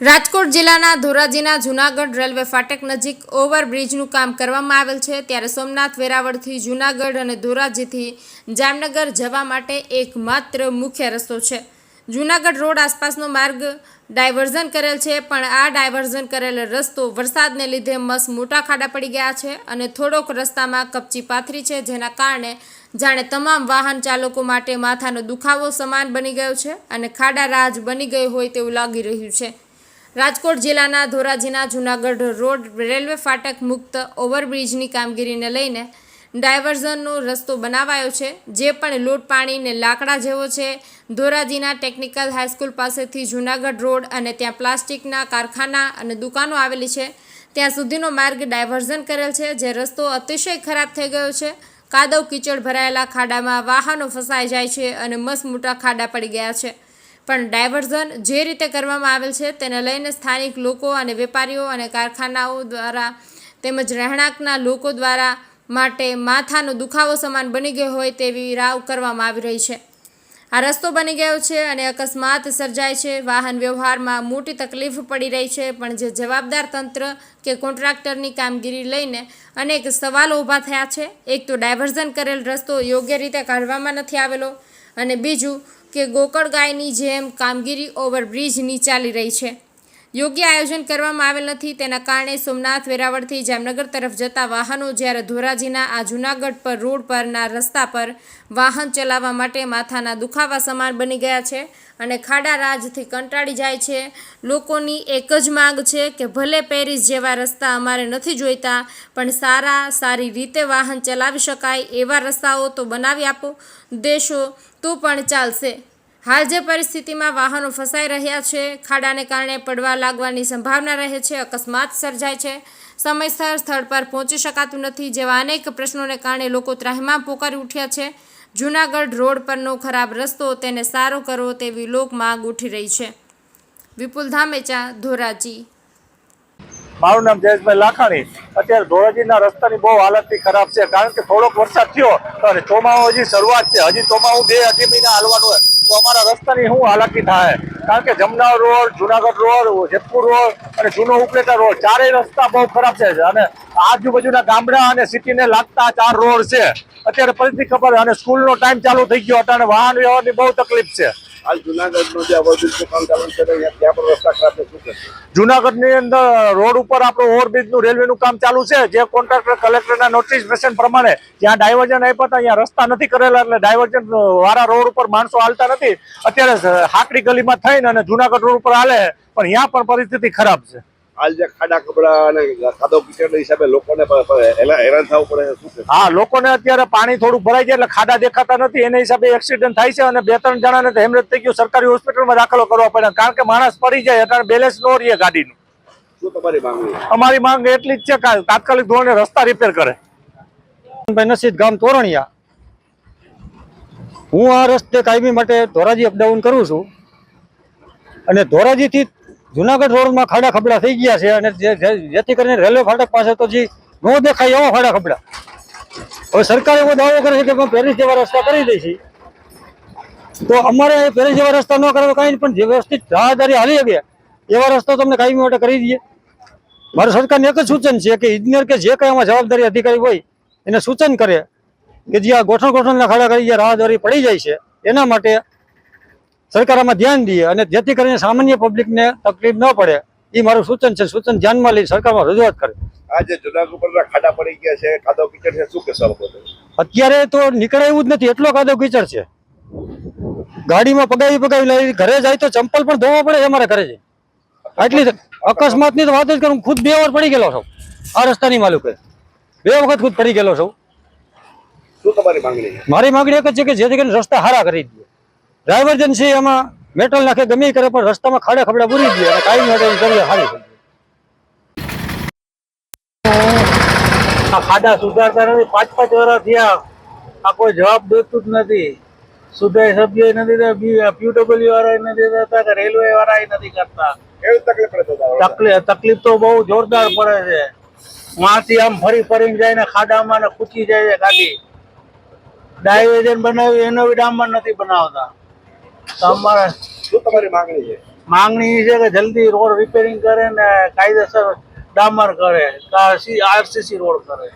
રાજકોટ જિલ્લાના ધોરાજીના જૂનાગઢ રેલવે ફાટક નજીક ઓવરબ્રિજનું કામ કરવામાં આવેલ છે। ત્યારે સોમનાથ વેરાવળથી જૂનાગઢ અને ધોરાજીથી જામનગર જવા માટે એકમાત્ર મુખ્ય રસ્તો છે। જૂનાગઢ રોડ આસપાસનો માર્ગ ડાયવર્ઝન કરેલ છે, પણ આ ડાયવર્ઝન કરેલ રસ્તો વરસાદને લીધે મસ મોટા ખાડા પડી ગયા છે અને થોડોક રસ્તામાં કપચી પાથરી છે, જેના કારણે જાણે તમામ વાહન ચાલકો માટે માથાનો દુખાવો સમાન બની ગયો છે અને ખાડા રાજ બની ગઈ હોય તેવું લાગી રહ્યું છે। રાજકોટ જિલ્લાના ધોરાજીના જૂનાગઢ રોડ રેલવે ફાટક મુક્ત ઓવરબ્રિજની કામગીરીને લઈને ડાયવર્ઝનનો રસ્તો બનાવાયો છે, જે પણ લોટ પાણી ને લાકડા જેવો છે। ધોરાજીના ટેકનિકલ હાઈસ્કૂલ પાસેથી જૂનાગઢ રોડ અને ત્યાં પ્લાસ્ટિકના કારખાના અને દુકાનો આવેલી છે, ત્યાં સુધીનો માર્ગ ડાયવર્ઝન કરેલ છે, જે રસ્તો અતિશય ખરાબ થઈ ગયો છે। કાદવ કીચડ ભરાયેલા ખાડામાં વાહનો ફસાઈ જાય છે અને મસ મોટા ખાડા પડી ગયા છે, પણ ડાયવર્ઝન જે રીતે કરવામાં આવેલ છે તેને લઈને સ્થાનિક લોકો અને વેપારીઓ અને કારખાનાઓ દ્વારા તેમજ રહેણાંકના લોકો દ્વારા માટે માથાનો દુખાવો સમાન બની ગયો હોય તેવી રાવ કરવામાં આવી રહી છે। આ રસ્તો બની ગયો છે અને અકસ્માત સર્જાય છે, વાહન વ્યવહારમાં મોટી તકલીફ પડી રહી છે, પણ જે જવાબદાર તંત્ર કે કોન્ટ્રાક્ટરની કામગીરી લઈને અનેક સવાલો ઊભા થયા છે। એક તો ડાયવર્ઝન કરેલ રસ્તો યોગ્ય રીતે કાઢવામાં નથી આવેલો અને બીજું કે ગોકળ ગાયની જેમ કામગીરી ઓવરબ્રિજની ચાલી રહી છે, યોગ્ય આયોજન કરવામાં આવેલ નથી। તેના કારણે સોમનાથ વેરાવળથી જામનગર તરફ જતા વાહનો જ્યારે ધોરાજીના આ જૂનાગઢ પર રોડ પરના રસ્તા પર વાહન ચલાવવા માટે માથાના દુખાવા સમાન બની ગયા છે અને ખાડા રાજથી કંટાળી જાય છે। લોકોની એક જ માંગ છે કે ભલે પેરિસ જેવા રસ્તા અમારે નથી જોઈતા, પણ સારી રીતે વાહન ચલાવી શકાય એવા રસ્તાઓ તો બનાવી આપો દેશો તો પણ ચાલશે। હાલ જે પરિસ્થિતિમાં વાહનો ફસાઈ રહ્યા છે, ખાડાને કારણે પડવા લાગવાની સંભાવના રહે છે, અકસ્માત સર્જાય છે, સમયસર સ્થળ પર પહોંચી શકાતું નથી, જેવા અનેક પ્રશ્નોને કારણે લોકો ત્રાહિમામ પોકારી ઉઠ્યા છે। જૂનાગઢ રોડ પરનો ખરાબ રસ્તો તેને સારો કરો તેવી લોક માંગ ઉઠી રહી છે। વિપુલ ધામેચા, ધોરાજી। મારું નામ જયેશભાઈ લાખાણી। અત્યારે ધોરાજીના રસ્તાની બહુ હાલત ખરાબ છે, કારણ કે થોડોક વરસાદ થયો અને ચોમાસું હજી શરૂઆત છે, હજી ચોમાસું 2-2.5 મહિના હાલવાનું હોય તો અમારા રસ્તાની શું હાલાકી થાય, કારણ કે જમનાર road, Junagadh road, Jetpur road અને જૂનો ઉપલેટા રોડ ચારેય રસ્તા બહુ ખરાબ છે અને આજુબાજુના ગામડા અને સિટીને લાગતા 4 રોડ છે। અત્યારે પરિસ્થિતિ ખબર અને સ્કૂલનો ટાઈમ ચાલુ થઈ ગયો એટલે વાહન વ્યવહારની બહુ તકલીફ છે। હાલ જુનાગઢનું જે ઓવરબ્રિજનું કામ ચાલુ છે ત્યાં પણ રસ્તા ખરાબ છે, શું છે? જુનાગઢની અંદર રોડ ઉપર આપણું ઓવરબ્રિજનું રેલવેનું કામ ચાલુ છે, જે કોન્ટ્રાક્ટર કલેક્ટરના નોટિફિકેશન પ્રમાણે જ્યાં ડાયવર્ઝન આપ્યા હતા ત્યાં રસ્તા નથી કરેલા, એટલે ડાયવર્ઝન વાળા રોડ ઉપર માણસો હાલતા નથી। અત્યારે હાકડી ગલીમાં થઈને અને જુનાગઢ રોડ ઉપર હાલે, પણ ત્યાં પણ પરિસ્થિતિ ખરાબ છે। હાલ જે ખાડા કપડા અને કાદવ કીચડના હિસાબે લોકોને હેરાન થવું પડે છે, શું છે? હા, લોકોને અત્યારે પાણી થોડું ભરાઈ જાય એટલે ખાડા દેખાતા નથી, એના હિસાબે એક્સિડન્ટ થાય છે અને 2-3 જણાને તો હેમરેજ થઈ ગયું, સરકારી હોસ્પિટલમાં દાખલો કરવા પડે, કારણ કે માણસ પડી જાય એટલે બેલેન્સ ન રહે ગાડીનું। શું તમારી માંગણી? અમારી માંગ એટલી જ છે કે તાત્કાલિક ધોરણે રસ્તા રિપેર કરે। નસીદ ગામ તોરણિયા। હું આ રસ્તે કાયમી માટે ધોરાજી અપડાઉન કરું છું અને ધોરાજીથી જુનાગઢ રોડમાં ખાડા ખબડા થઈ ગયા છે અને જેથી કરીને રેલવે ફાટક પાસે તો જે ન દેખાય એવા ખાડા ખબડા। હવે સરકાર એવો દાવો કરે છે કે અમે પેરિસ જેવા રસ્તા કરી દઈશું, તો અમારે પેરિસ જેવા રસ્તા ન કરે તો કાંઈ પણ જે વ્યવસ્થિત રાહદારી હાલી શકે એવા રસ્તા તમને કાયમી માટે કરી દઈએ। મારું સરકારને એક જ સૂચન છે કે ઇજનેર કે જે કંઈ આમાં જવાબદારી અધિકારી હોય એને સૂચન કરે કે જે આ ગોઠણના ખાડા કરી જે રાહદારી પડી જાય છે એના માટે સરકાર આમાં ધ્યાન દે અને જેથી કરીને સામાન્ય પબ્લિકને તકલીફ ન પડે, એ મારું સૂચન છે। સૂચન ધ્યાનમાં લઈ સરકારમાં રજૂઆત કરે। આ જે જુનાગઢ ઉપરના ખાડા પડી ગયા છે, કાદવ કીચડ છે, શું કહેશો લોકો? અત્યારે તો નીકળે એવું જ નથી, એટલો કાદવ કીચડ છે, ગાડીમાં પગાવી લઈ ઘરે જાય તો ચંપલ પણ ધોવા પડે અમારે ઘરે છે। આટલી અકસ્માતની તો વાત જ કરું, ખુદ 2 વાર પડી ગયેલો છું આ રસ્તાની માલુકે, 2 વખત ખુદ પડી ગયેલો છું। શું તમારી માંગણી? મારી માંગણી એક જ છે કે જેથી કરીને રસ્તા સારા કરી દે, ડાયવર્જન છે એમાં મેટલ નાખે ગમે કરે, પણ રસ્તામાં ખાડા ખબડા પૂરી દે અને કાયમી માટે કરીએ સારી થઈ જાય। ખાડા સુધારતા નથી, 5-5 વર્ષ થયા, આ કોઈ જવાબ દેતું જ નથી। સુધાઈ સભ્ય નથી, PWD વાળા નથી કરતા કે રેલવે વાળા નથી કરતા। એવી તકલીફ પડે? તકલીફ તો બહુ જોરદાર પડે છે। માંથી આમ ફરીને જાય ને ખાડામાં ને ખૂચી જાય છે ગાડી। ડાયવર્ઝન બનાવ્યું એનો બી ડામર નથી બનાવતા। તો અમારે શું તમારી માંગણી છે? માંગણી એ છે કે જલ્દી રોડ રિપેરિંગ કરે ને કાયદેસર ડામર કરે, આરસીસી રોડ કરે.